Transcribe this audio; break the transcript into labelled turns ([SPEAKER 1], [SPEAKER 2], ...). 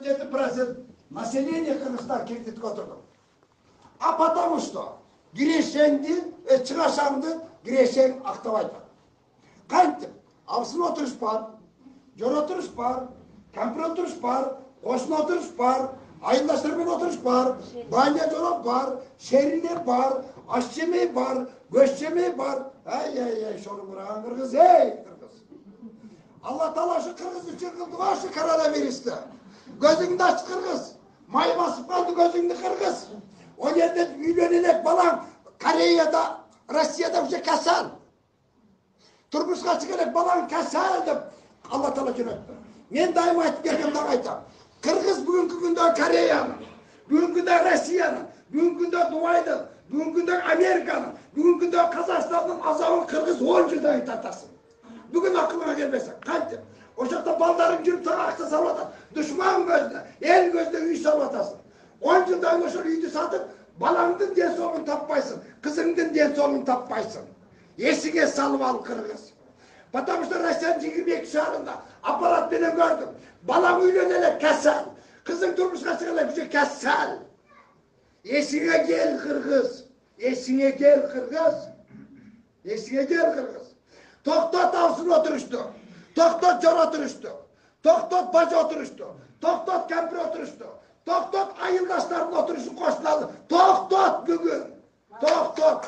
[SPEAKER 1] 97% населения Кыргызстана кредитке отурду. А потому что кирешеңди, чыгашаңды кирешең актабайт. Кантип? Абысын отуруш бар, жор отуруш бар, кампир отуруш бар, кошуна отуруш бар, айылдаштар менен отуруш бар, баня жорок бар, шерине бар, аш жемей бар, көч жемей бар. Ай, шоңураган кыргыз, кыргыз. Алла Таала ошо кыргыз үчүн кылды го ошо коронавирусты. Көзүңдү ач кыргыз. Май басып калды көзүңдү кыргыз. O yerde үйленелek балаң Кореяда, Россияда уже касал. Turmuşka çıkarak балаң касал деп Алла Таала жөнөттү. Мен дайым айтып келгенде айтам. Кыргыз бүгүнкү күндө Кореянын, бүгүнкү күндө Россиянын, бүгүнкү күндө Дубайдын, бүгүнкү күндө Американын, бүгүнкү күндө Казакстандын азабын кыргыз 10 жылдан тартасың. Бүгүн акылыңа келбесе, кантип? Ошокто балдарың жүрүп сага акча салып атат. Душман көзүнө, эл көзүнө үй салып атасың. 10 жылдан ошол үйдү сатып, балаңдын ден соолугун таппайсың, кызыңдын ден соолугун таппайсың. Эсиңе салып ал кыргыз. Потому что Россиянын 22 шаарында аппарат менен көрдүм. Балаң үйлөнө элек касал, кызың турмушка чыга элек уже касал. Эсиңе кел кыргыз. Эсиңе кел кыргыз. Эсиңе кел кыргыз. Токтот абысын отурушту. Токтот жор отурушту. Токтот бажа отурушту. Токтот кампир отурушту. Токтот айылдаштардын отурушун кошуна. Токтот бүгүн. Токтот.